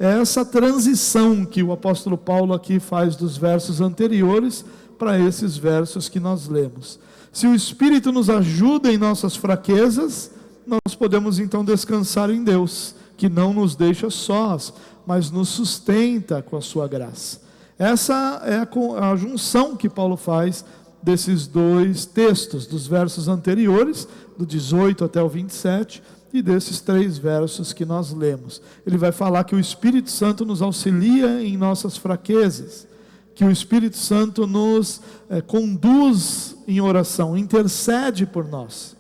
é essa transição que o apóstolo Paulo aqui faz dos versos anteriores para esses versos que nós lemos. Se o Espírito nos ajuda em nossas fraquezas, nós podemos então descansar em Deus, que não nos deixa sós, mas nos sustenta com a sua graça. Essa é a junção que Paulo faz desses dois textos, dos versos anteriores, do 18 até o 27, e desses 3 versos que nós lemos. Ele vai falar que o Espírito Santo nos auxilia em nossas fraquezas, que o Espírito Santo nos conduz em oração, intercede por nós.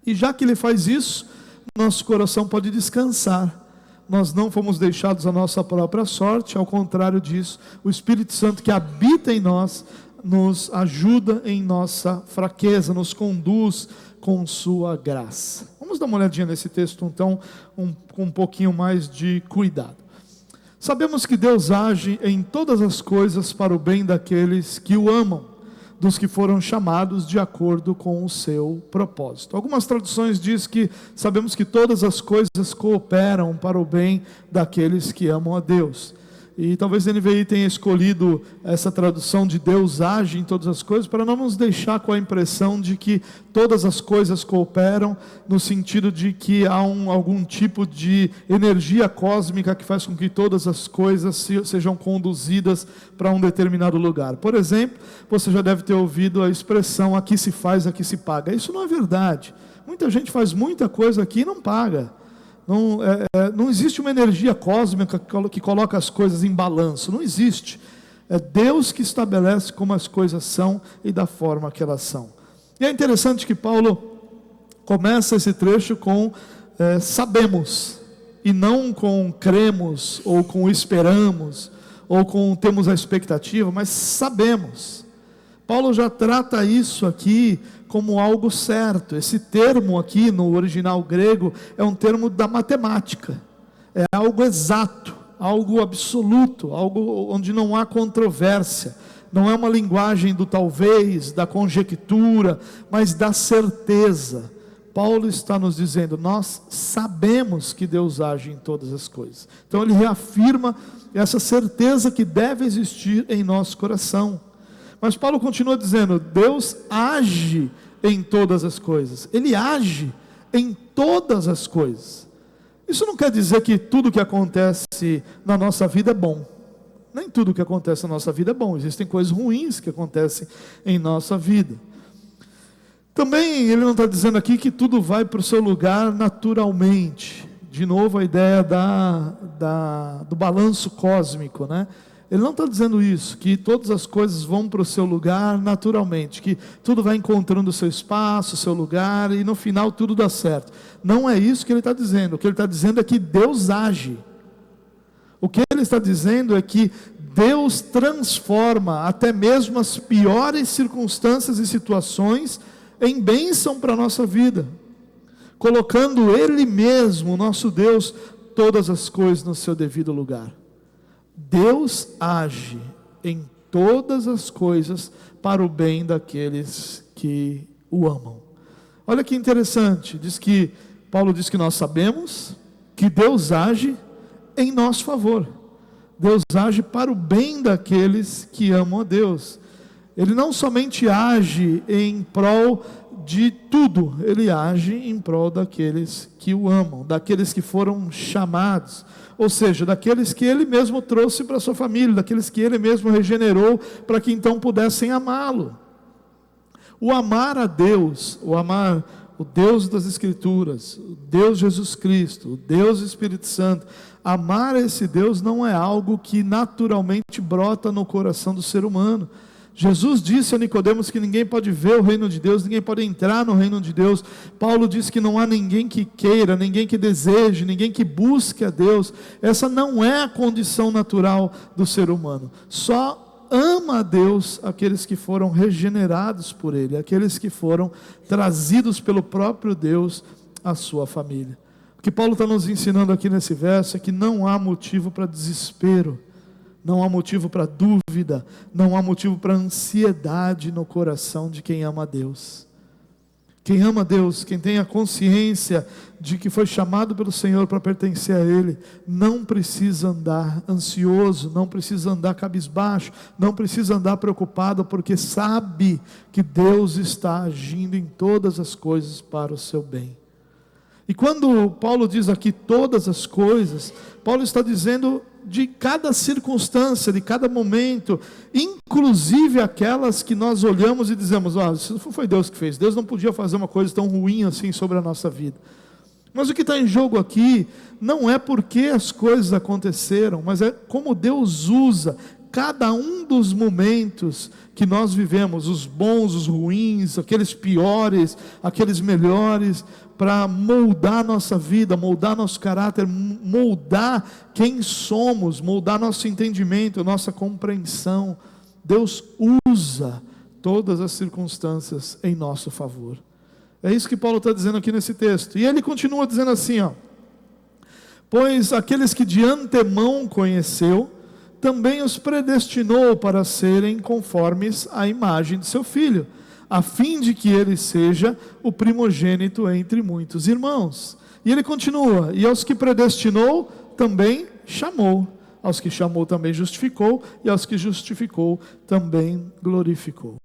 E já que ele faz isso, nosso coração pode descansar. Nós não fomos deixados à nossa própria sorte, ao contrário disso, o Espírito Santo que habita em nós, nos ajuda em nossa fraqueza, nos conduz com sua graça. Vamos dar uma olhadinha nesse texto então, com um pouquinho mais de cuidado. Sabemos que Deus age em todas as coisas para o bem daqueles que o amam, dos que foram chamados de acordo com o seu propósito. Algumas traduções dizem que sabemos que todas as coisas cooperam para o bem daqueles que amam a Deus. E talvez a NVI tenha escolhido essa tradução de Deus age em todas as coisas, para não nos deixar com a impressão de que todas as coisas cooperam, no sentido de que há algum tipo de energia cósmica que faz com que todas as coisas sejam conduzidas para um determinado lugar. Por exemplo, você já deve ter ouvido a expressão aqui se faz, aqui se paga. Isso não é verdade. Muita gente faz muita coisa aqui e não paga. Não existe uma energia cósmica que coloca as coisas em balanço, não existe. É Deus que estabelece como as coisas são e da forma que elas são. E é interessante que Paulo começa esse trecho com sabemos, e não com cremos, ou com esperamos, ou com temos a expectativa, mas sabemos. Paulo já trata isso aqui como algo certo. Esse termo aqui no original grego é um termo da matemática, é algo exato, algo absoluto, algo onde não há controvérsia. Não é uma linguagem do talvez, da conjectura, mas da certeza. Paulo está nos dizendo, nós sabemos que Deus age em todas as coisas. Então ele reafirma essa certeza que deve existir em nosso coração. Mas Paulo continua dizendo, Deus age em todas as coisas. Ele age em todas as coisas. Isso não quer dizer que tudo que acontece na nossa vida é bom. Nem tudo que acontece na nossa vida é bom. Existem coisas ruins que acontecem em nossa vida. Também ele não está dizendo aqui que tudo vai para o seu lugar naturalmente. De novo a ideia do balanço cósmico, né? Ele não está dizendo isso, que todas as coisas vão para o seu lugar naturalmente, que tudo vai encontrando o seu espaço, o seu lugar, e no final tudo dá certo. Não é isso que ele está dizendo. O que ele está dizendo é que Deus age. O que ele está dizendo é que Deus transforma até mesmo as piores circunstâncias e situações em bênção para a nossa vida, colocando Ele mesmo, nosso Deus, todas as coisas no seu devido lugar. Deus age em todas as coisas para o bem daqueles que o amam. Olha que interessante, Paulo diz que nós sabemos que Deus age em nosso favor. Deus age para o bem daqueles que amam a Deus. Ele não somente age em prol de tudo, Ele age em prol daqueles que o amam, daqueles que foram chamados, ou seja, daqueles que Ele mesmo trouxe para a sua família, daqueles que Ele mesmo regenerou, para que então pudessem amá-lo. O amar a Deus, o amar o Deus das Escrituras, o Deus Jesus Cristo, o Deus Espírito Santo, amar esse Deus não é algo que naturalmente brota no coração do ser humano. Jesus disse a Nicodemos que ninguém pode ver o reino de Deus, ninguém pode entrar no reino de Deus. Paulo disse que não há ninguém que queira, ninguém que deseje, ninguém que busque a Deus. Essa não é a condição natural do ser humano. Só ama a Deus aqueles que foram regenerados por Ele, aqueles que foram trazidos pelo próprio Deus à sua família. O que Paulo está nos ensinando aqui nesse verso é que não há motivo para desespero, não há motivo para dúvida, não há motivo para ansiedade no coração de quem ama a Deus. Quem ama Deus, quem tem a consciência de que foi chamado pelo Senhor para pertencer a Ele, não precisa andar ansioso, não precisa andar cabisbaixo, não precisa andar preocupado, porque sabe que Deus está agindo em todas as coisas para o seu bem. E quando Paulo diz aqui todas as coisas, Paulo está dizendo de cada circunstância, de cada momento, inclusive aquelas que nós olhamos e dizemos, isso foi Deus que fez, Deus não podia fazer uma coisa tão ruim assim sobre a nossa vida. Mas o que está em jogo aqui, não é porque as coisas aconteceram, mas é como Deus usa cada um dos momentos que nós vivemos, os bons, os ruins, aqueles piores, aqueles melhores, para moldar nossa vida, moldar nosso caráter, moldar quem somos, moldar nosso entendimento, nossa compreensão. Deus usa todas as circunstâncias em nosso favor. É isso que Paulo está dizendo aqui nesse texto. E ele continua dizendo assim, pois aqueles que de antemão conheceu, também os predestinou para serem conformes à imagem de seu Filho, a fim de que ele seja o primogênito entre muitos irmãos. E ele continua, e aos que predestinou, também chamou, aos que chamou também justificou, e aos que justificou também glorificou.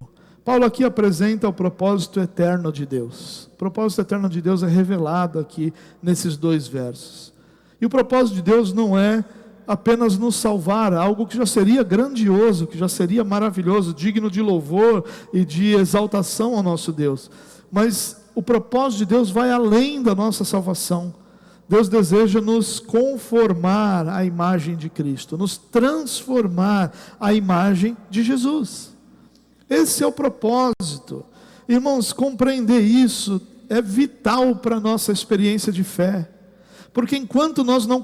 Paulo aqui apresenta o propósito eterno de Deus. O propósito eterno de Deus é revelado aqui nesses 2 versos. E o propósito de Deus não é apenas nos salvar, algo que já seria grandioso, que já seria maravilhoso, digno de louvor e de exaltação ao nosso Deus. Mas o propósito de Deus vai além da nossa salvação. Deus deseja nos conformar à imagem de Cristo, nos transformar à imagem de Jesus. Esse é o propósito. Irmãos, compreender isso é vital para a nossa experiência de fé. Porque enquanto nós não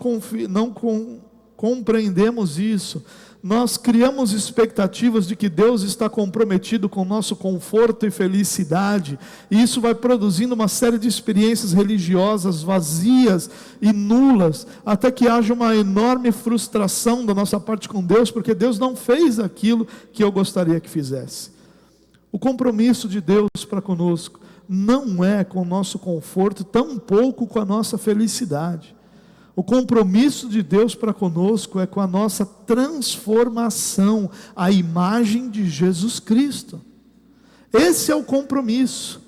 compreendemos isso, nós criamos expectativas de que Deus está comprometido com o nosso conforto e felicidade, e isso vai produzindo uma série de experiências religiosas vazias e nulas, até que haja uma enorme frustração da nossa parte com Deus, porque Deus não fez aquilo que eu gostaria que fizesse. O compromisso de Deus para conosco não é com o nosso conforto, tampouco com a nossa felicidade. O compromisso de Deus para conosco é com a nossa transformação à imagem de Jesus Cristo. Esse é o compromisso.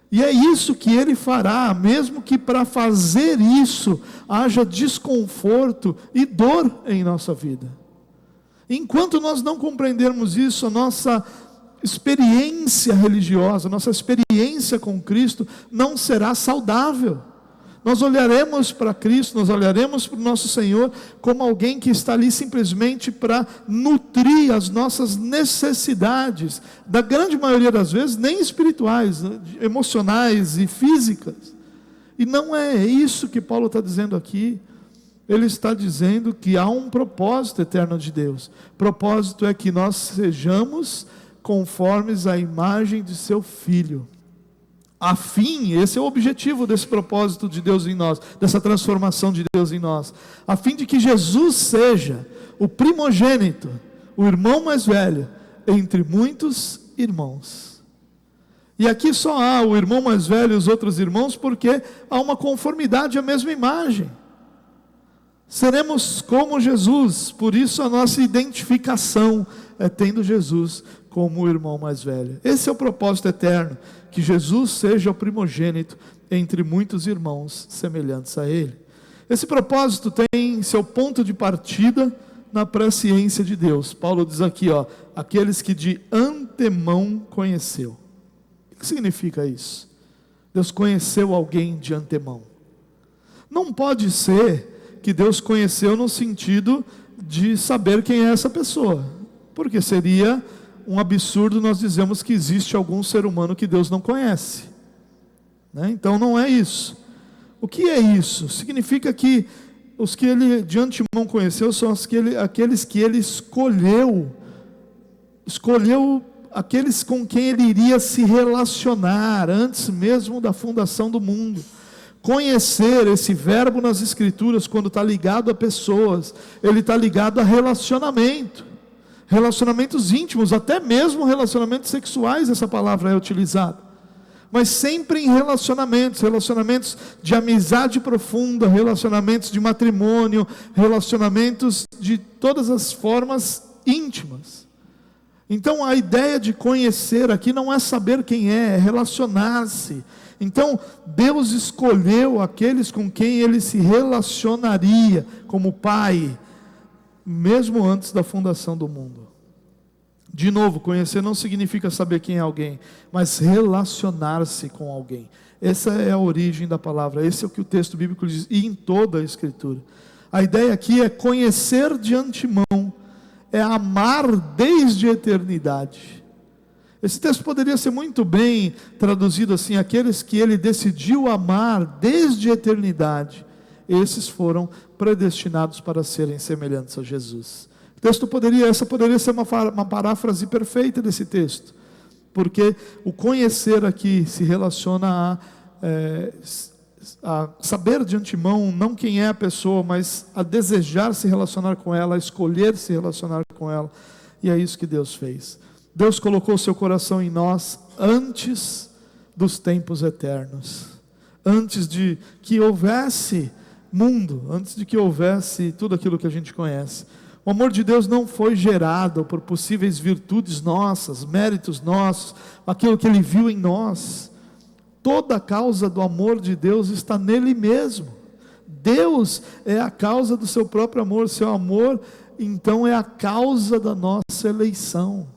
E é isso que Ele fará, mesmo que para fazer isso haja desconforto e dor em nossa vida. Enquanto nós não compreendermos isso, a nossa experiência religiosa, a nossa experiência com Cristo não será saudável. Nós olharemos para Cristo, nós olharemos para o nosso Senhor como alguém que está ali simplesmente para nutrir as nossas necessidades, da grande maioria das vezes nem espirituais, emocionais e físicas. E não é isso que Paulo está dizendo aqui. Ele está dizendo que há um propósito eterno de Deus. O propósito é que nós sejamos conformes à imagem de seu Filho. A fim, esse é o objetivo desse propósito de Deus em nós, dessa transformação de Deus em nós, a fim de que Jesus seja o primogênito, o irmão mais velho, entre muitos irmãos. E aqui só há o irmão mais velho e os outros irmãos, porque há uma conformidade à mesma imagem. Seremos como Jesus, por isso a nossa identificação é tendo Jesus como o irmão mais velho. Esse é o propósito eterno, que Jesus seja o primogênito entre muitos irmãos semelhantes a Ele. Esse propósito tem seu ponto de partida na presciência de Deus. Paulo diz aqui, aqueles que de antemão conheceu. O que significa isso? Deus conheceu alguém de antemão. Não pode ser que Deus conheceu no sentido de saber quem é essa pessoa, porque seria um absurdo nós dizemos que existe algum ser humano que Deus não conhece, né? Então não é isso. O que é isso? Significa que os que Ele de antemão conheceu são aqueles que Ele escolheu aqueles com quem Ele iria se relacionar antes mesmo da fundação do mundo. Conhecer, esse verbo nas Escrituras, quando está ligado a pessoas, ele está ligado a relacionamentos íntimos, até mesmo relacionamentos sexuais, essa palavra é utilizada. mas sempre em relacionamentos de amizade profunda, relacionamentos de matrimônio, relacionamentos de todas as formas íntimas. Então a ideia de conhecer aqui não é saber quem é relacionar-se. Então Deus escolheu aqueles com quem Ele se relacionaria como Pai, mesmo antes da fundação do mundo. De novo, conhecer não significa saber quem é alguém, mas relacionar-se com alguém. Essa é a origem da palavra, esse é o que o texto bíblico diz, e em toda a Escritura. A ideia aqui é conhecer de antemão, é amar desde a eternidade. Esse texto poderia ser muito bem traduzido assim: aqueles que Ele decidiu amar desde a eternidade, esses foram predestinados para serem semelhantes a Jesus. Essa poderia ser uma paráfrase perfeita desse texto, porque o conhecer aqui se relaciona a saber de antemão, não quem é a pessoa, mas a desejar se relacionar com ela, a escolher se relacionar com ela, e é isso que Deus fez. Deus colocou o seu coração em nós antes dos tempos eternos, antes de que houvesse mundo, antes de que houvesse tudo aquilo que a gente conhece. O amor de Deus não foi gerado por possíveis virtudes nossas, méritos nossos, aquilo que Ele viu em nós. Toda a causa do amor de Deus está nele mesmo. Deus é a causa do seu próprio amor. Seu amor, então, é a causa da nossa eleição.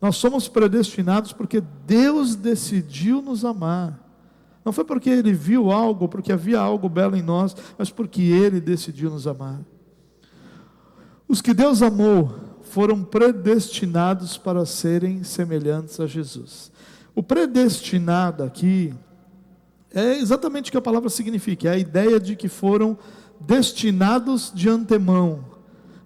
Nós somos predestinados porque Deus decidiu nos amar. Não foi porque Ele viu algo, porque havia algo belo em nós, mas porque Ele decidiu nos amar. Os que Deus amou foram predestinados para serem semelhantes a Jesus. O predestinado aqui é exatamente o que a palavra significa, é a ideia de que foram destinados de antemão,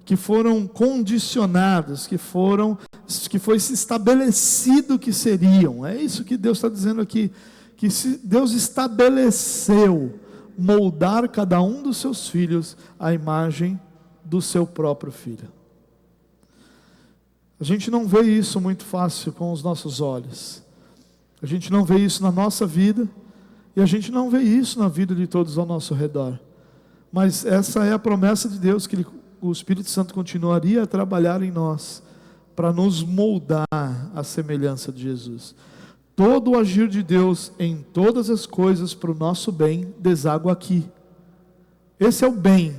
que foram condicionados, que foi estabelecido que seriam. É isso que Deus está dizendo aqui, que Deus estabeleceu moldar cada um dos seus filhos à imagem do seu próprio filho. A gente não vê isso muito fácil com os nossos olhos. A gente não vê isso na nossa vida, e a gente não vê isso na vida de todos ao nosso redor. Mas essa é a promessa de Deus, que o Espírito Santo continuaria a trabalhar em nós, para nos moldar à semelhança de Jesus. Todo o agir de Deus em todas as coisas para o nosso bem, deságua aqui. Esse é o bem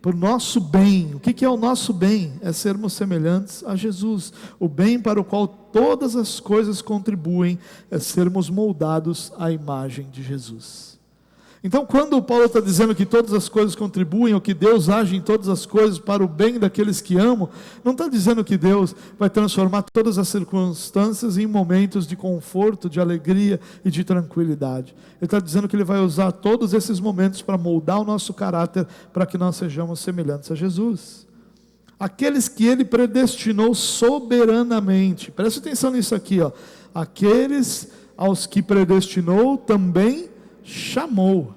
para o nosso bem. O que é o nosso bem? É sermos semelhantes a Jesus. O bem para o qual todas as coisas contribuem é sermos moldados à imagem de Jesus. Então, quando o Paulo está dizendo que todas as coisas contribuem, ou que Deus age em todas as coisas para o bem daqueles que amam, não está dizendo que Deus vai transformar todas as circunstâncias em momentos de conforto, de alegria e de tranquilidade. Ele está dizendo que Ele vai usar todos esses momentos para moldar o nosso caráter, para que nós sejamos semelhantes a Jesus. Aqueles que Ele predestinou soberanamente, preste atenção nisso aqui, ó. Aqueles aos que predestinou também chamou.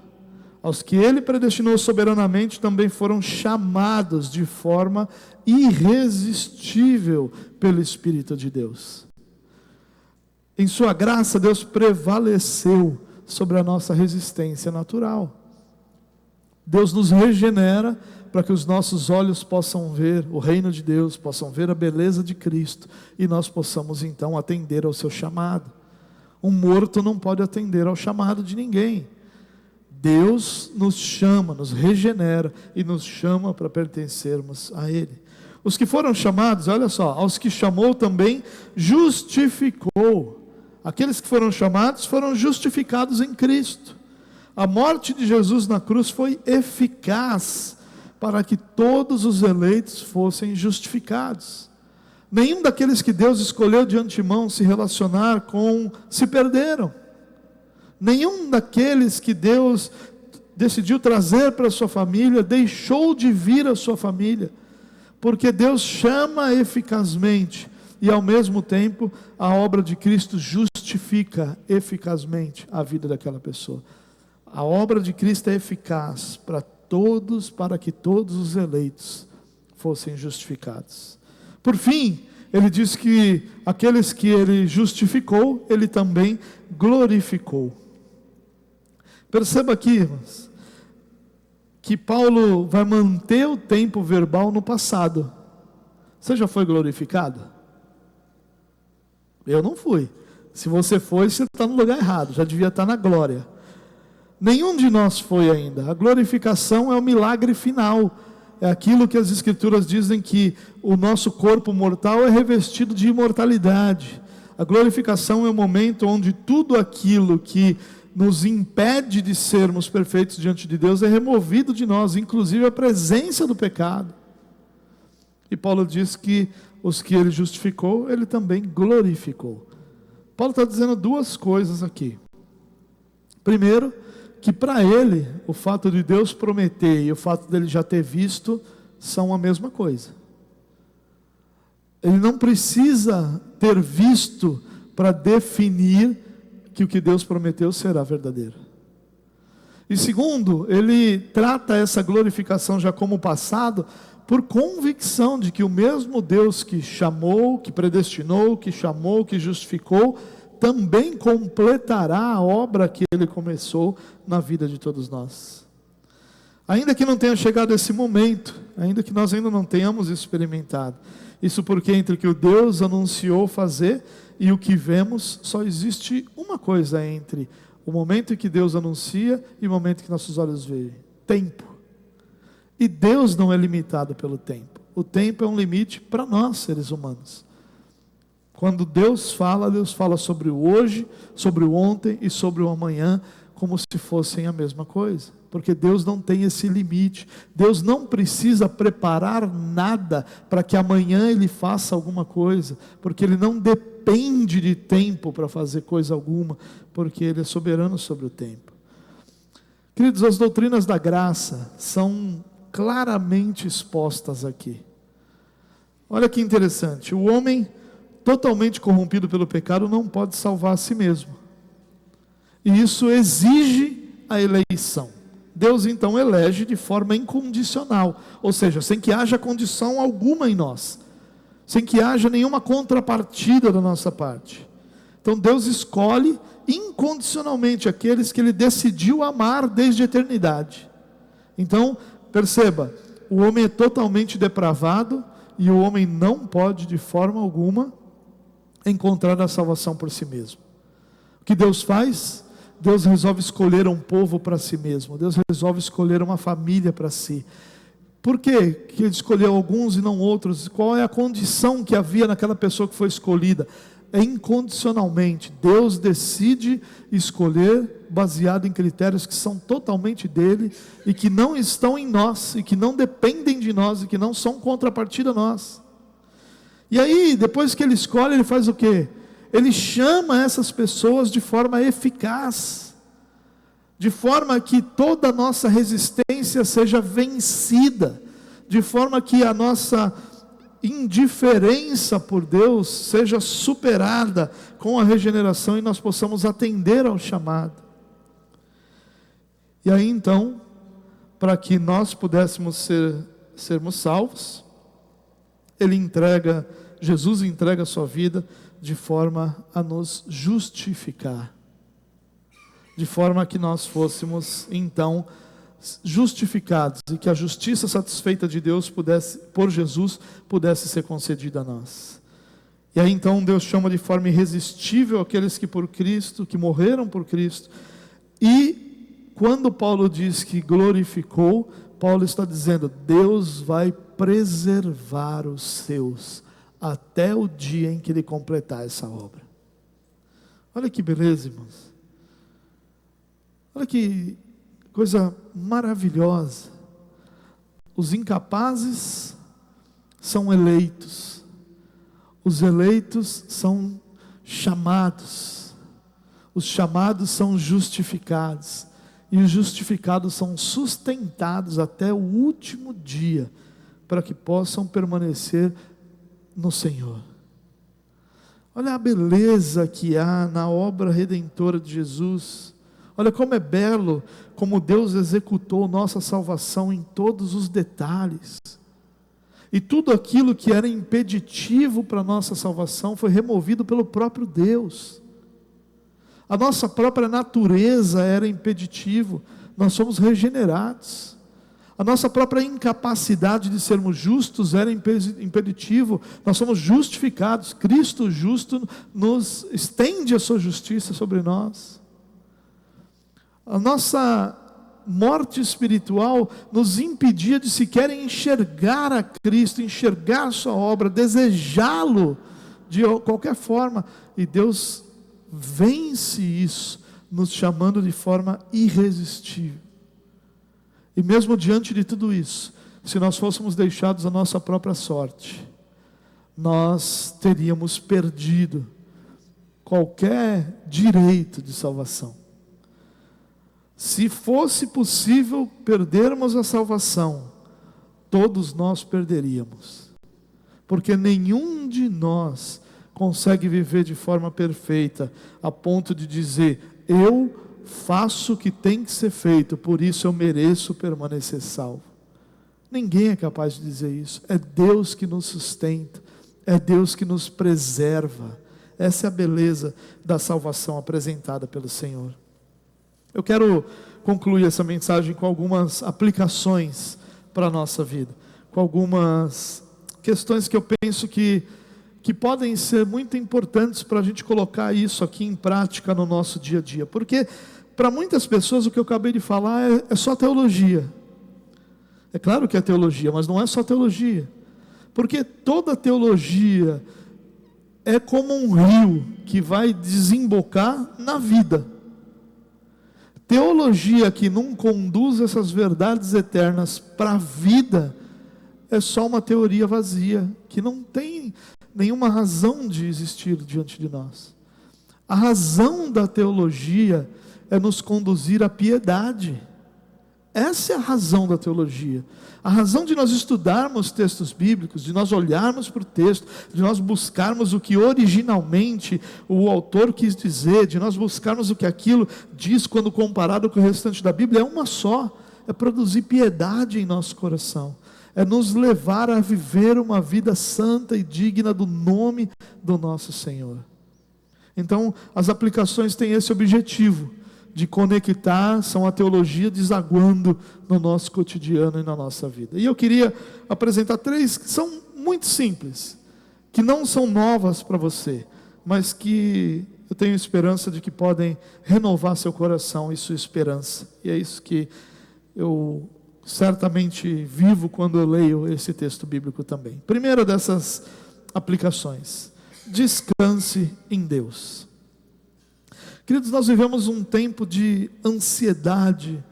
Aos que Ele predestinou soberanamente também foram chamados de forma irresistível pelo Espírito de Deus. Em sua graça, Deus prevaleceu sobre a nossa resistência natural. Deus nos regenera para que os nossos olhos possam ver o reino de Deus, possam ver a beleza de Cristo, e nós possamos então atender ao seu chamado. Um morto não pode atender ao chamado de ninguém. Deus nos chama, nos regenera e nos chama para pertencermos a Ele. Os que foram chamados, olha só, aos que chamou também justificou. Aqueles que foram chamados foram justificados em Cristo. A morte de Jesus na cruz foi eficaz para que todos os eleitos fossem justificados. Nenhum daqueles que Deus escolheu de antemão se relacionar com se perderam. Nenhum daqueles que Deus decidiu trazer para a sua família deixou de vir à sua família, porque Deus chama eficazmente, e ao mesmo tempo a obra de Cristo justifica eficazmente a vida daquela pessoa. A obra de Cristo é eficaz para que todos os eleitos fossem justificados. Por fim, ele diz que aqueles que ele justificou, ele também glorificou. Perceba aqui, irmãos, que Paulo vai manter o tempo verbal no passado. Você já foi glorificado? Eu não fui. Se você foi, você está no lugar errado, já devia estar na glória. Nenhum de nós foi ainda. A glorificação é o milagre final. É aquilo que as Escrituras dizem que o nosso corpo mortal é revestido de imortalidade. A glorificação é o momento onde tudo aquilo que nos impede de sermos perfeitos diante de Deus é removido de nós, inclusive a presença do pecado. E Paulo diz que os que ele justificou, ele também glorificou. Paulo está dizendo duas coisas aqui. Primeiro, que para ele, o fato de Deus prometer e o fato dele já ter visto, são a mesma coisa. Ele não precisa ter visto para definir que o que Deus prometeu será verdadeiro. E segundo, ele trata essa glorificação já como passado, por convicção de que o mesmo Deus que chamou, que predestinou, que chamou, que justificou, também completará a obra que ele começou na vida de todos nós. Ainda que não tenha chegado esse momento, ainda que nós ainda não tenhamos experimentado, isso porque entre o que o Deus anunciou fazer e o que vemos, só existe uma coisa entre o momento em que Deus anuncia e o momento em que nossos olhos veem: tempo. E Deus não é limitado pelo tempo. O tempo é um limite para nós, seres humanos. Quando Deus fala sobre o hoje, sobre o ontem e sobre o amanhã, como se fossem a mesma coisa. Porque Deus não tem esse limite. Deus não precisa preparar nada para que amanhã Ele faça alguma coisa. Porque Ele não depende de tempo para fazer coisa alguma. Porque Ele é soberano sobre o tempo. Queridos, as doutrinas da graça são claramente expostas aqui. Olha que interessante. O homem totalmente corrompido pelo pecado não pode salvar a si mesmo. E isso exige a eleição. Deus então elege de forma incondicional, ou seja, sem que haja condição alguma em nós, sem que haja nenhuma contrapartida da nossa parte. Então Deus escolhe incondicionalmente aqueles que Ele decidiu amar desde a eternidade. Então, perceba, o homem é totalmente depravado e o homem não pode de forma alguma encontrar a salvação por si mesmo. O que Deus faz? Deus resolve escolher um povo para si mesmo. Deus resolve escolher uma família para si. Por quê que Ele escolheu alguns e não outros? Qual é a condição que havia naquela pessoa que foi escolhida? É incondicionalmente. Deus decide escolher baseado em critérios que são totalmente dele e que não estão em nós, e que não dependem de nós, e que não são contrapartida a nós. E aí, depois que Ele escolhe, Ele faz o quê? Ele chama essas pessoas de forma eficaz, de forma que toda a nossa resistência seja vencida, de forma que a nossa indiferença por Deus seja superada com a regeneração e nós possamos atender ao chamado. E aí então, para que nós pudéssemos sermos salvos, Jesus entrega a sua vida de forma a nos justificar, de forma que nós fôssemos então justificados e que a justiça satisfeita de Deus por Jesus pudesse ser concedida a nós. E aí então Deus chama de forma irresistível aqueles que por Cristo, que morreram por Cristo. E quando Paulo diz que glorificou, Paulo está dizendo: Deus vai preservar os seus até o dia em que Ele completar essa obra. Olha que beleza, irmãos. Olha que coisa maravilhosa. Os incapazes são eleitos. Os eleitos são chamados. Os chamados são justificados. E os justificados são sustentados até o último dia, para que possam permanecer no Senhor. Olha a beleza que há na obra redentora de Jesus. Olha como é belo, como Deus executou nossa salvação em todos os detalhes. E tudo aquilo que era impeditivo para a nossa salvação foi removido pelo próprio Deus. A nossa própria natureza era impeditivo, nós somos regenerados. A nossa própria incapacidade de sermos justos era impeditivo, nós somos justificados. Cristo justo nos estende a sua justiça sobre nós. A nossa morte espiritual nos impedia de sequer enxergar a Cristo, enxergar a sua obra, desejá-lo de qualquer forma. E Deus vence isso, nos chamando de forma irresistível. E mesmo diante de tudo isso, se nós fôssemos deixados à nossa própria sorte, nós teríamos perdido qualquer direito de salvação. Se fosse possível perdermos a salvação, todos nós perderíamos. Porque nenhum de nós consegue viver de forma perfeita, a ponto de dizer: eu faço o que tem que ser feito, por isso eu mereço permanecer salvo. Ninguém é capaz de dizer isso. É Deus que nos sustenta, é Deus que nos preserva. Essa é a beleza da salvação apresentada pelo Senhor. Eu quero concluir essa mensagem com algumas aplicações para a nossa vida, com algumas questões que eu penso que podem ser muito importantes para a gente colocar isso aqui em prática no nosso dia a dia. Porque para muitas pessoas o que eu acabei de falar é só teologia. É claro que é teologia, mas não é só teologia. Porque toda teologia é como um rio que vai desembocar na vida. Teologia que não conduz essas verdades eternas para a vida é só uma teoria vazia, que não tem nenhuma razão de existir diante de nós. A razão da teologia é nos conduzir à piedade. Essa é a razão da teologia. A razão de nós estudarmos textos bíblicos, de nós olharmos para o texto, de nós buscarmos o que originalmente o autor quis dizer, de nós buscarmos o que aquilo diz quando comparado com o restante da Bíblia, é uma só: é produzir piedade em nosso coração, é nos levar a viver uma vida santa e digna do nome do nosso Senhor. Então, as aplicações têm esse objetivo, de conectar, são a teologia desaguando no nosso cotidiano e na nossa vida. E eu queria apresentar 3 que são muito simples, que não são novas para você, mas que eu tenho esperança de que podem renovar seu coração e sua esperança. E é isso que eu certamente vivo quando eu leio esse texto bíblico também. Primeira dessas aplicações: descanse em Deus. Queridos, nós vivemos um tempo de ansiedade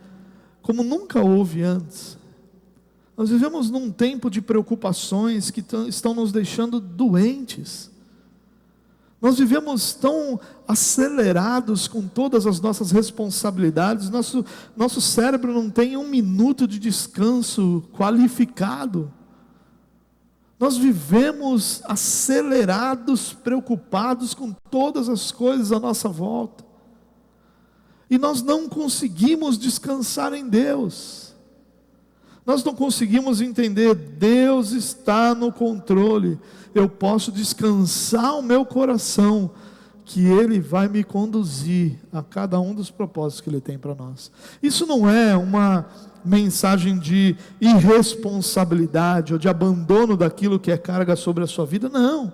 como nunca houve antes. Nós vivemos num tempo de preocupações que estão nos deixando doentes. Nós vivemos tão acelerados com todas as nossas responsabilidades, nosso cérebro não tem um minuto de descanso qualificado. Nós vivemos acelerados, preocupados com todas as coisas à nossa volta. E nós não conseguimos descansar em Deus. Nós não conseguimos entender: Deus está no controle. Eu posso descansar o meu coração, que Ele vai me conduzir a cada um dos propósitos que Ele tem para nós. Isso não é uma mensagem de irresponsabilidade ou de abandono daquilo que é carga sobre a sua vida. Não.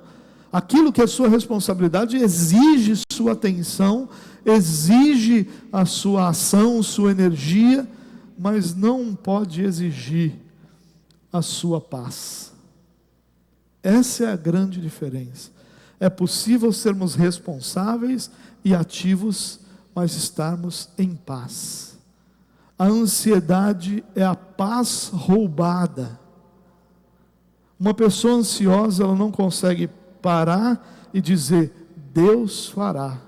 Aquilo que é sua responsabilidade exige sua atenção, exige a sua ação, sua energia, mas não pode exigir a sua paz. Essa é a grande diferença. É possível sermos responsáveis e ativos, mas estarmos em paz. A ansiedade é a paz roubada. Uma pessoa ansiosa, ela não consegue parar e dizer: Deus fará.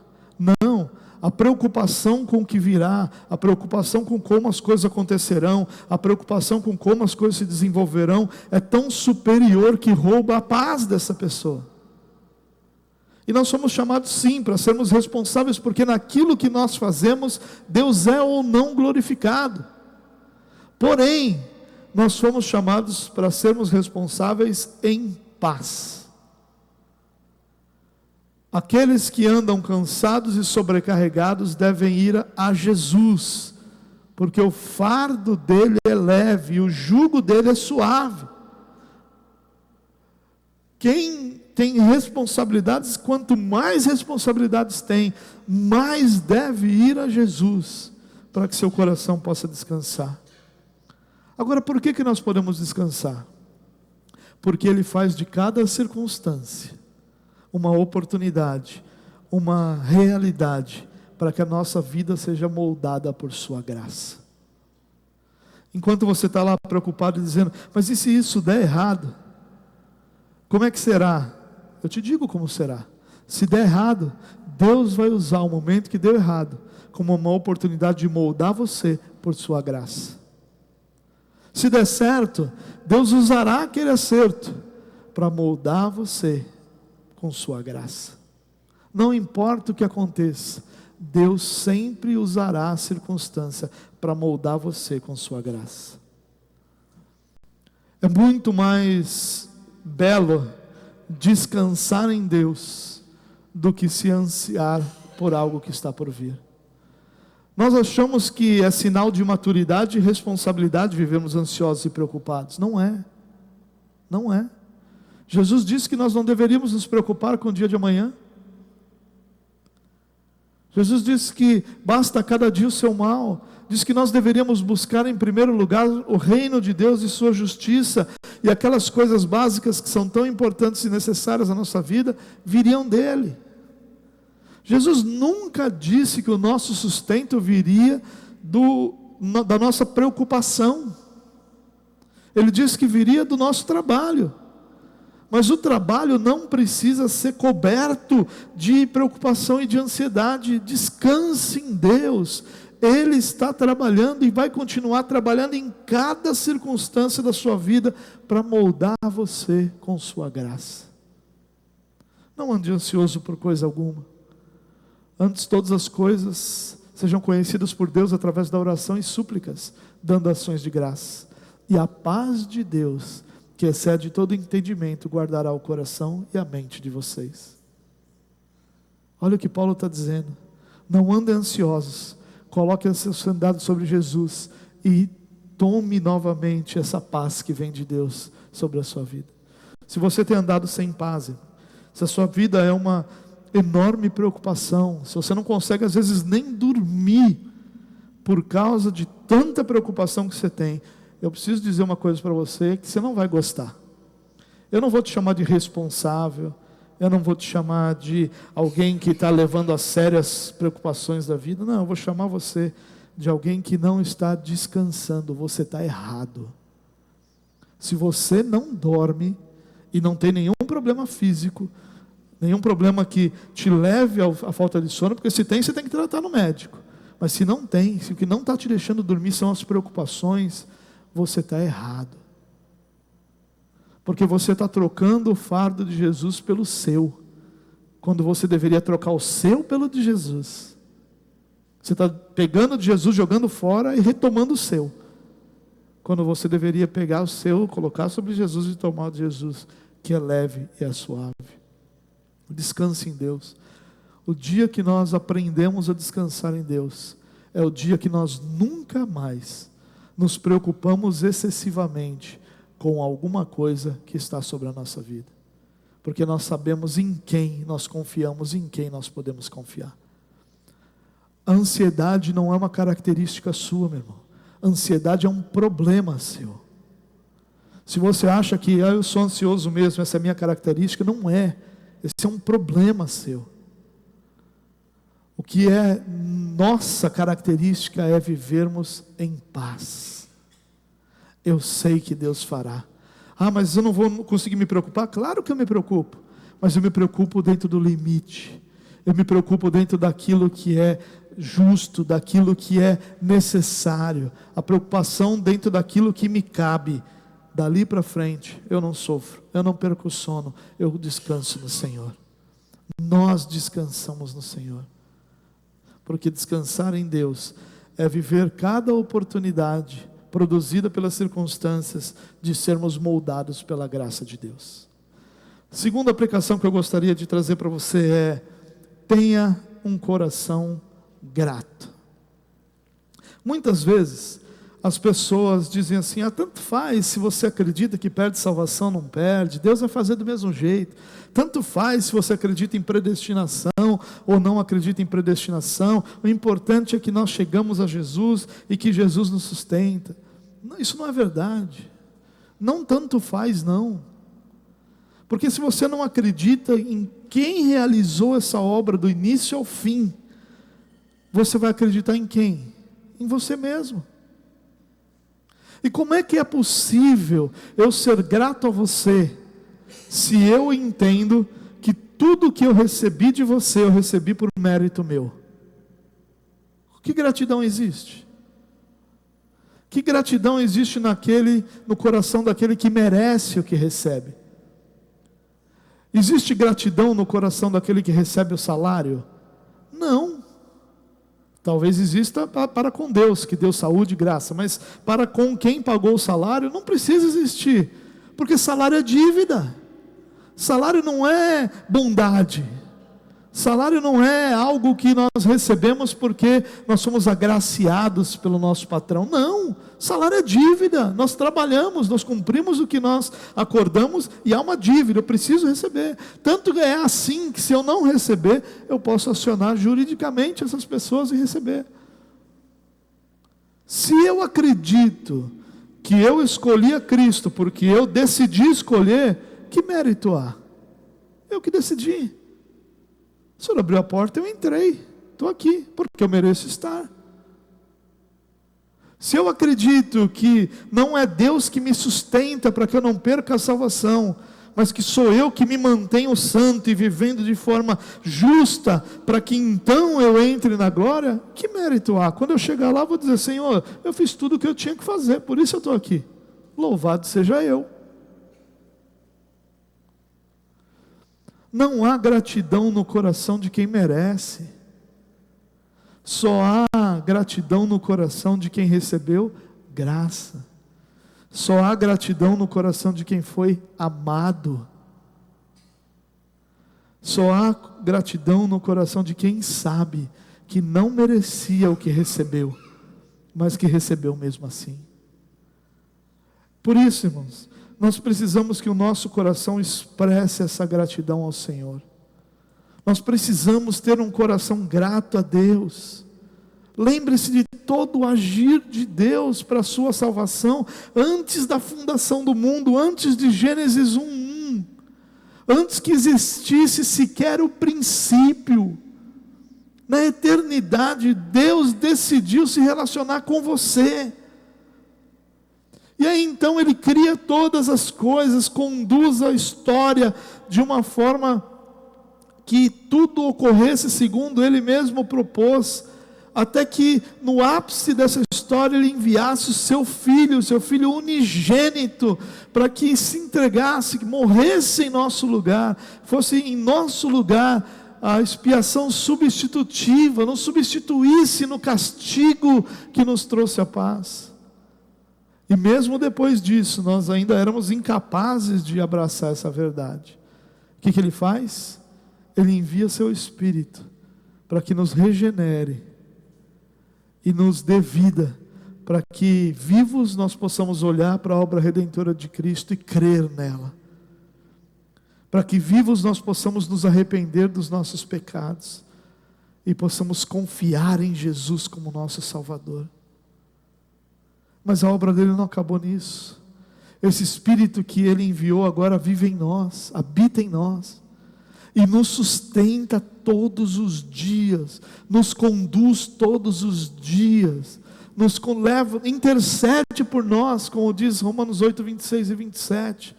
Não, a preocupação com o que virá, a preocupação com como as coisas acontecerão, a preocupação com como as coisas se desenvolverão, é tão superior que rouba a paz dessa pessoa. E nós somos chamados sim para sermos responsáveis, porque naquilo que nós fazemos, Deus é ou não glorificado. Porém, nós fomos chamados para sermos responsáveis em paz. Aqueles que andam cansados e sobrecarregados devem ir a Jesus, porque o fardo dele é leve e o jugo dele é suave. Quem tem responsabilidades, quanto mais responsabilidades tem, mais deve ir a Jesus, para que seu coração possa descansar. Agora, por que nós podemos descansar? Porque Ele faz de cada circunstância uma oportunidade, uma realidade, para que a nossa vida seja moldada por sua graça. Enquanto você está lá preocupado dizendo, mas e se isso der errado? Como é que será? Eu te digo como será. Se der errado, Deus vai usar o momento que deu errado como uma oportunidade de moldar você por sua graça. Se der certo, Deus usará aquele acerto para moldar você com sua graça. Não importa o que aconteça, Deus sempre usará a circunstância para moldar você com sua graça. É muito mais belo descansar em Deus do que se ansiar por algo que está por vir. Nós achamos que é sinal de maturidade e responsabilidade vivermos ansiosos e preocupados. Não é. Não é. Jesus disse que nós não deveríamos nos preocupar com o dia de amanhã. Jesus disse que basta cada dia o seu mal. Diz que nós deveríamos buscar em primeiro lugar o reino de Deus e sua justiça, e aquelas coisas básicas que são tão importantes e necessárias na nossa vida, viriam dele. Jesus nunca disse que o nosso sustento viria da nossa preocupação. Ele disse que viria do nosso trabalho. Mas o trabalho não precisa ser coberto de preocupação e de ansiedade. Descanse em Deus. Ele está trabalhando e vai continuar trabalhando em cada circunstância da sua vida para moldar você com sua graça. Não ande ansioso por coisa alguma. Antes todas as coisas sejam conhecidas por Deus através da oração e súplicas, dando ações de graça. E a paz de Deus, que excede todo entendimento, guardará o coração e a mente de vocês. Olha o que Paulo está dizendo. Não andem ansiosos. Coloque a sua ansiedade sobre Jesus e tome novamente essa paz que vem de Deus sobre a sua vida. Se você tem andado sem paz, se a sua vida é uma enorme preocupação, se você não consegue às vezes nem dormir por causa de tanta preocupação que você tem, eu preciso dizer uma coisa para você que você não vai gostar. Eu não vou te chamar de responsável, eu não vou te chamar de alguém que está levando a sério as preocupações da vida. Não, eu vou chamar você de alguém que não está descansando. Você está errado. Se você não dorme e não tem nenhum problema físico, nenhum problema que te leve à falta de sono, porque se tem, você tem que tratar no médico. Mas se não tem, se o que não está te deixando dormir são as preocupações, você está errado. Porque você está trocando o fardo de Jesus pelo seu, quando você deveria trocar o seu pelo de Jesus. Você está pegando de Jesus, jogando fora e retomando o seu, quando você deveria pegar o seu, colocar sobre Jesus e tomar o de Jesus, que é leve e é suave. Descanse em Deus. O dia que nós aprendemos a descansar em Deus, é o dia que nós nunca mais nos preocupamos excessivamente com alguma coisa que está sobre a nossa vida, porque nós sabemos em quem nós confiamos, em quem nós podemos confiar. A ansiedade não é uma característica sua, meu irmão. A ansiedade é um problema seu. Se você acha que eu sou ansioso mesmo, essa é a minha característica, não é. Esse é um problema seu. O que é nossa característica é vivermos em paz. Eu sei que Deus fará. Ah, mas eu não vou conseguir me preocupar? Claro que eu me preocupo, mas eu me preocupo dentro do limite. Eu me preocupo dentro daquilo que é justo, daquilo que é necessário. A preocupação dentro daquilo que me cabe. Dali para frente, eu não sofro, eu não perco o sono, eu descanso no Senhor. Nós descansamos no Senhor. Porque descansar em Deus é viver cada oportunidade produzida pelas circunstâncias de sermos moldados pela graça de Deus. Segunda aplicação que eu gostaria de trazer para você é: tenha um coração grato. Muitas vezes as pessoas dizem assim: tanto faz se você acredita que perde salvação, não perde, Deus vai fazer do mesmo jeito. Tanto faz se você acredita em predestinação ou não acredita em predestinação, o importante é que nós chegamos a Jesus e que Jesus nos sustenta. Não, isso não é verdade. Não tanto faz, não. Porque se você não acredita em quem realizou essa obra do início ao fim, você vai acreditar em quem? Em você mesmo. E como é que é possível eu ser grato a você, se eu entendo que tudo que eu recebi de você, eu recebi por mérito meu? Que gratidão existe? Que gratidão existe no coração daquele que merece o que recebe? Existe gratidão no coração daquele que recebe o salário? Não. Talvez exista para com Deus, que deu saúde e graça, mas para com quem pagou o salário, não precisa existir, porque salário é dívida. Salário não é bondade. Salário não é algo que nós recebemos porque nós somos agraciados pelo nosso patrão. Não, salário é dívida. Nós trabalhamos, nós cumprimos o que nós acordamos e há uma dívida, eu preciso receber. Tanto é assim que se eu não receber, eu posso acionar juridicamente essas pessoas e receber. Se eu acredito que eu escolhi a Cristo porque eu decidi escolher, que mérito há? Eu que decidi. O Senhor abriu a porta, eu entrei, estou aqui, porque eu mereço estar. Se eu acredito que não é Deus que me sustenta para que eu não perca a salvação, mas que sou eu que me mantenho santo e vivendo de forma justa, para que então eu entre na glória, que mérito há? Quando eu chegar lá, eu vou dizer: Senhor, eu fiz tudo o que eu tinha que fazer, por isso eu estou aqui. Louvado seja eu. Não há gratidão no coração de quem merece. Só há gratidão no coração de quem recebeu graça. Só há gratidão no coração de quem foi amado. Só há gratidão no coração de quem sabe que não merecia o que recebeu, mas que recebeu mesmo assim. Por isso, irmãos, nós precisamos que o nosso coração expresse essa gratidão ao Senhor. Nós precisamos ter um coração grato a Deus. Lembre-se de todo o agir de Deus para a sua salvação, antes da fundação do mundo, antes de Gênesis 1:1, antes que existisse sequer o princípio. Na eternidade, Deus decidiu se relacionar com você. E aí então Ele cria todas as coisas, conduz a história de uma forma que tudo ocorresse segundo Ele mesmo propôs, até que no ápice dessa história Ele enviasse o seu filho unigênito, para que se entregasse, que morresse em nosso lugar, fosse em nosso lugar a expiação substitutiva, nos substituísse no castigo que nos trouxe a paz. E mesmo depois disso, nós ainda éramos incapazes de abraçar essa verdade. O que Ele faz? Ele envia seu Espírito para que nos regenere e nos dê vida, para que vivos nós possamos olhar para a obra redentora de Cristo e crer nela. Para que vivos nós possamos nos arrepender dos nossos pecados e possamos confiar em Jesus como nosso Salvador. Mas a obra dele não acabou nisso. Esse Espírito que Ele enviou agora vive em nós, habita em nós, e nos sustenta todos os dias, nos conduz todos os dias, nos leva, intercede por nós, como diz Romanos 8, 26 e 27.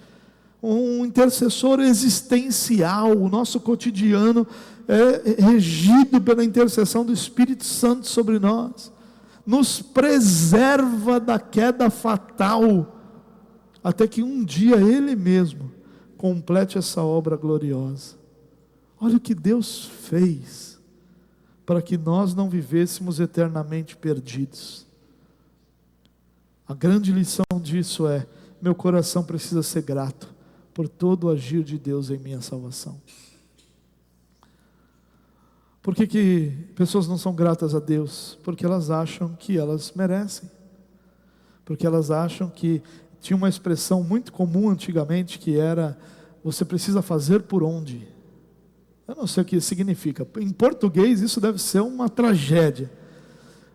Um intercessor existencial. O nosso cotidiano é regido pela intercessão do Espírito Santo sobre nós. Nos preserva da queda fatal, até que um dia Ele mesmo complete essa obra gloriosa. Olha o que Deus fez, para que nós não vivêssemos eternamente perdidos. A grande lição disso é: meu coração precisa ser grato por todo o agir de Deus em minha salvação. Por que pessoas não são gratas a Deus? Porque elas acham que elas merecem. Porque elas acham que... Tinha uma expressão muito comum antigamente que era: você precisa fazer por onde? Eu não sei o que isso significa. Em português isso deve ser uma tragédia.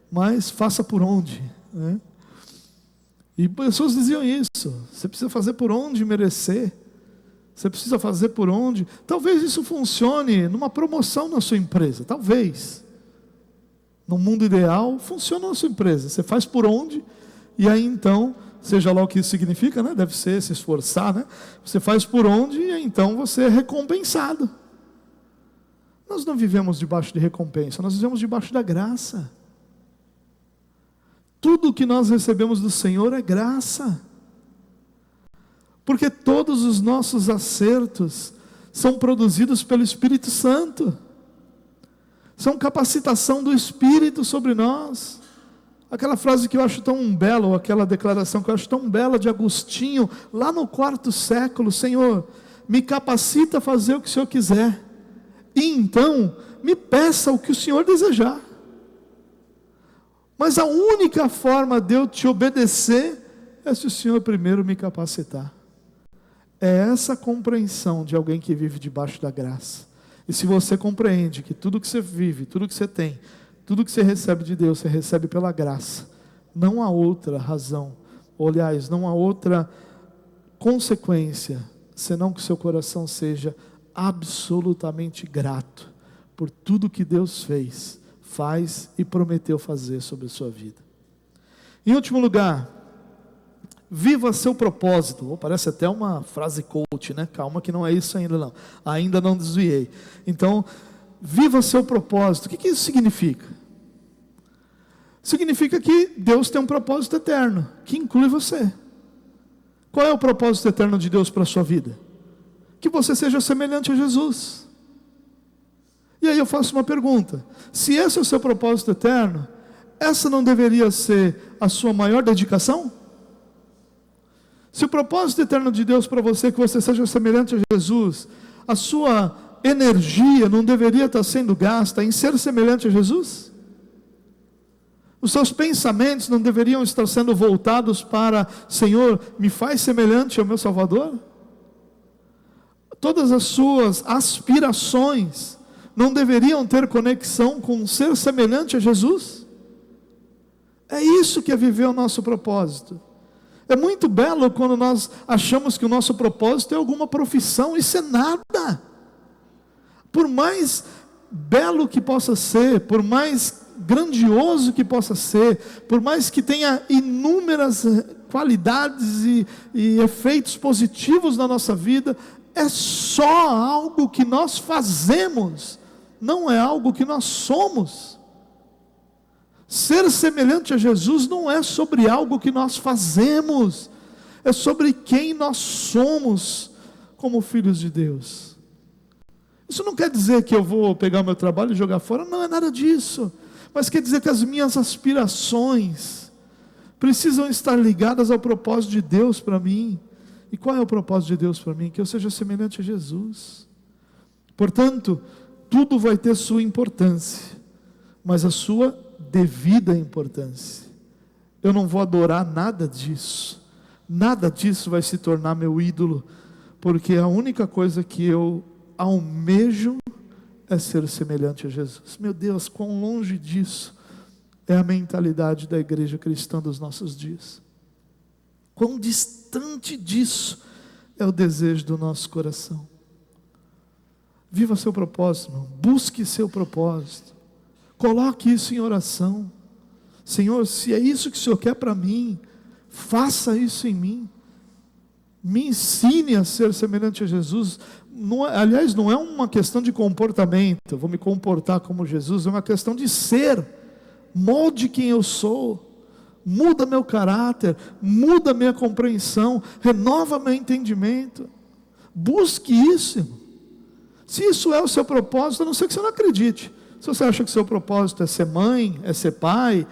Mas faça por onde, né? E pessoas diziam isso: você precisa fazer por onde merecer. Você precisa fazer por onde. Talvez isso funcione numa promoção na sua empresa. Talvez. No mundo ideal, funciona na sua empresa. Você faz por onde, e aí então, seja lá o que isso significa, né? Deve ser se esforçar, né? Você faz por onde, e então você é recompensado. Nós não vivemos debaixo de recompensa, nós vivemos debaixo da graça. Tudo que nós recebemos do Senhor é graça. Porque todos os nossos acertos são produzidos pelo Espírito Santo. São capacitação do Espírito sobre nós. Aquela frase que eu acho tão bela, ou aquela declaração que eu acho tão bela de Agostinho, lá no 4º século: Senhor, me capacita a fazer o que o Senhor quiser, e então me peça o que o Senhor desejar. Mas a única forma de eu te obedecer é se o Senhor primeiro me capacitar. É essa compreensão de alguém que vive debaixo da graça. E se você compreende que tudo que você vive, tudo que você tem, tudo que você recebe de Deus, você recebe pela graça, não há outra razão, ou aliás, não há outra consequência, senão que o seu coração seja absolutamente grato por tudo que Deus fez, faz e prometeu fazer sobre a sua vida. Em último lugar, viva seu propósito. Parece até uma frase coach, né? Calma que não é isso ainda não. Ainda não desviei. Então, viva seu propósito. O que isso significa? Significa que Deus tem um propósito eterno, que inclui você. Qual é o propósito eterno de Deus para a sua vida? Que você seja semelhante a Jesus. E aí eu faço uma pergunta: se esse é o seu propósito eterno, essa não deveria ser a sua maior dedicação? Se o propósito eterno de Deus para você é que você seja semelhante a Jesus, a sua energia não deveria estar sendo gasta em ser semelhante a Jesus? Os seus pensamentos não deveriam estar sendo voltados para: Senhor, me faz semelhante ao meu Salvador? Todas as suas aspirações não deveriam ter conexão com ser semelhante a Jesus? É isso que é viver o nosso propósito. É muito belo quando nós achamos que o nosso propósito é alguma profissão. Isso é nada. Por mais belo que possa ser, por mais grandioso que possa ser, por mais que tenha inúmeras qualidades e efeitos positivos na nossa vida, é só algo que nós fazemos, não é algo que nós somos. Ser semelhante a Jesus não é sobre algo que nós fazemos, é sobre quem nós somos como filhos de Deus. Isso não quer dizer que eu vou pegar o meu trabalho e jogar fora, não é nada disso. Mas quer dizer que as minhas aspirações precisam estar ligadas ao propósito de Deus para mim. E qual é o propósito de Deus para mim? Que eu seja semelhante a Jesus. Portanto, tudo vai ter sua importância, mas a sua devida importância. Eu não vou adorar nada disso. Nada disso vai se tornar meu ídolo, porque a única coisa que eu almejo é ser semelhante a Jesus. Meu Deus, quão longe disso é a mentalidade da igreja cristã dos nossos dias. Quão distante disso é o desejo do nosso coração. Viva seu propósito, irmão. Busque seu propósito. Coloque isso em oração. Senhor, se é isso que o Senhor quer para mim, faça isso em mim. Me ensine a ser semelhante a Jesus. Aliás, não é uma questão de comportamento, eu vou me comportar como Jesus, é uma questão de ser. Molde quem eu sou, muda meu caráter, muda minha compreensão, renova meu entendimento. Busque isso, irmão. Se isso é o seu propósito, a não ser que você não acredite. Se você acha que o seu propósito é ser mãe, é ser pai,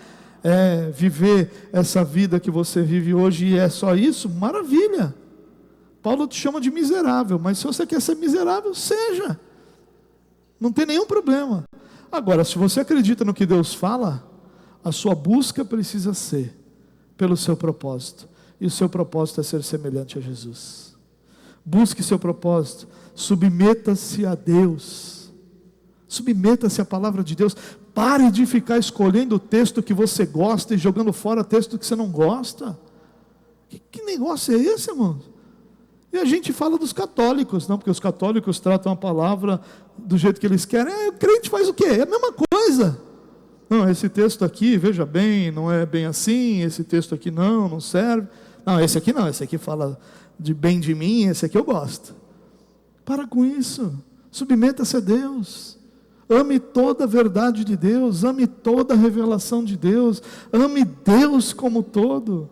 viver essa vida que você vive hoje e é só isso, maravilha. Paulo te chama de miserável, mas se você quer ser miserável, seja. Não tem nenhum problema. Agora, se você acredita no que Deus fala, a sua busca precisa ser pelo seu propósito. E o seu propósito é ser semelhante a Jesus. Busque seu propósito. Submeta-se a Deus. Submeta-se à palavra de Deus. Pare de ficar escolhendo o texto que você gosta e jogando fora o texto que você não gosta. Que negócio é esse, irmão? E a gente fala dos católicos, não, porque os católicos tratam a palavra do jeito que eles querem. O crente faz o quê? É a mesma coisa. Não, esse texto aqui, veja bem, não é bem assim, esse texto aqui não serve. Não, esse aqui fala de bem de mim, esse aqui eu gosto. Para com isso, submeta-se a Deus. Ame toda a verdade de Deus, ame toda a revelação de Deus, ame Deus como todo.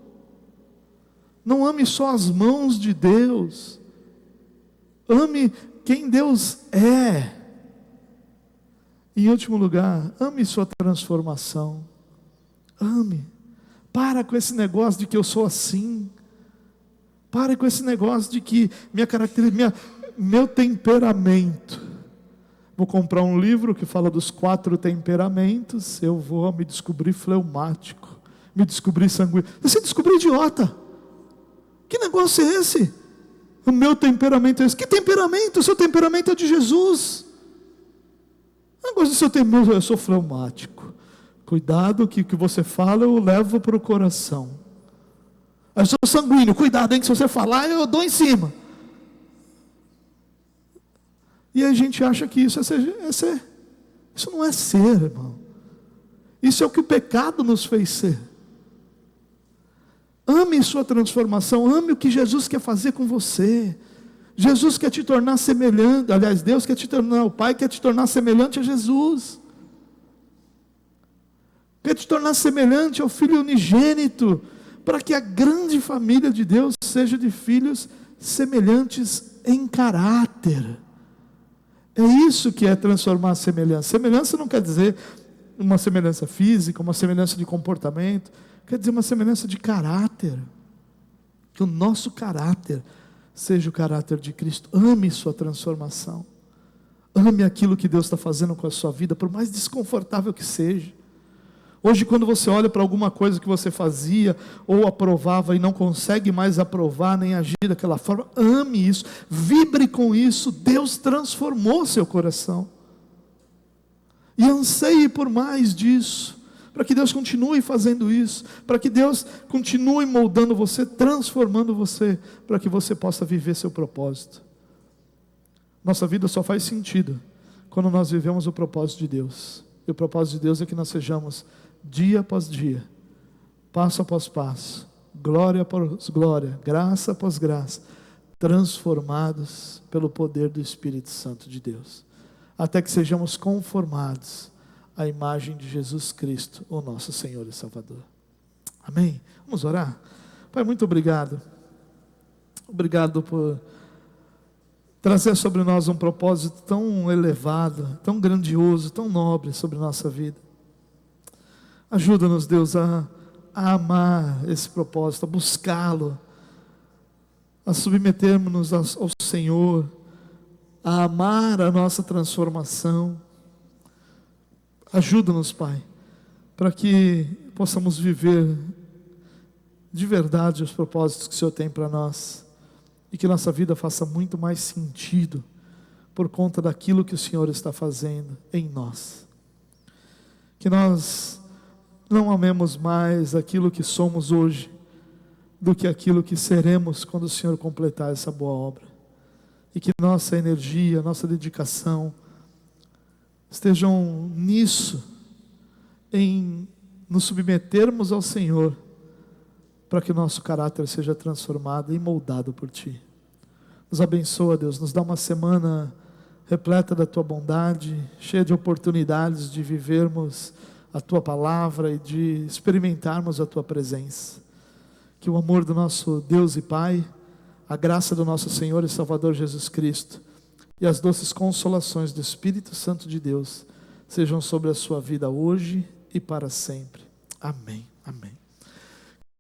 Não ame só as mãos de Deus, ame quem Deus é. Em último lugar, ame sua transformação. Ame. Para com esse negócio de que eu sou assim. Para com esse negócio de que meu temperamento. Vou comprar um livro que fala dos 4 temperamentos. Eu vou me descobrir fleumático, me descobrir sanguíneo. Você descobriu idiota. Que negócio é esse? O meu temperamento é esse. Que temperamento? O seu temperamento é de Jesus. Agora, se eu sou fleumático. Cuidado que o que você fala eu levo para o coração. Eu sou sanguíneo. Cuidado, hein, que se você falar eu dou em cima. E a gente acha que isso é ser. Isso não é ser, irmão. Isso é o que o pecado nos fez ser. Ame sua transformação, ame o que Jesus quer fazer com você. Jesus quer te tornar semelhante, aliás, Deus quer te tornar, o Pai quer te tornar semelhante a Jesus. Quer te tornar semelhante ao Filho unigênito, para que a grande família de Deus seja de filhos semelhantes em caráter. É isso que é transformar a semelhança. Semelhança não quer dizer uma semelhança física, uma semelhança de comportamento. Quer dizer uma semelhança de caráter. Que o nosso caráter seja o caráter de Cristo. Ame sua transformação. Ame aquilo que Deus está fazendo com a sua vida, por mais desconfortável que seja. Hoje, quando você olha para alguma coisa que você fazia ou aprovava e não consegue mais aprovar nem agir daquela forma, ame isso, vibre com isso. Deus transformou seu coração. E anseie por mais disso, para que Deus continue fazendo isso, para que Deus continue moldando você, transformando você, para que você possa viver seu propósito. Nossa vida só faz sentido quando nós vivemos o propósito de Deus. E o propósito de Deus é que nós sejamos, dia após dia, passo após passo, glória após glória, graça após graça, transformados pelo poder do Espírito Santo de Deus, até que sejamos conformados à imagem de Jesus Cristo, o nosso Senhor e Salvador. Amém? Vamos orar? Pai, muito obrigado. Obrigado por trazer sobre nós um propósito tão elevado, tão grandioso, tão nobre sobre nossa vida. Ajuda-nos, Deus, a amar esse propósito, a buscá-lo, a submetermos-nos ao Senhor, a amar a nossa transformação. Ajuda-nos, Pai, para que possamos viver de verdade os propósitos que o Senhor tem para nós, e que nossa vida faça muito mais sentido por conta daquilo que o Senhor está fazendo em nós. Que nós não amemos mais aquilo que somos hoje do que aquilo que seremos quando o Senhor completar essa boa obra. E que nossa energia, nossa dedicação estejam nisso, em nos submetermos ao Senhor, para que nosso caráter seja transformado e moldado por Ti. Nos abençoa, Deus, nos dá uma semana repleta da Tua bondade, cheia de oportunidades de vivermos a Tua palavra e de experimentarmos a Tua presença. Que o amor do nosso Deus e Pai, a graça do nosso Senhor e Salvador Jesus Cristo e as doces consolações do Espírito Santo de Deus sejam sobre a sua vida hoje e para sempre. Amém. Amém.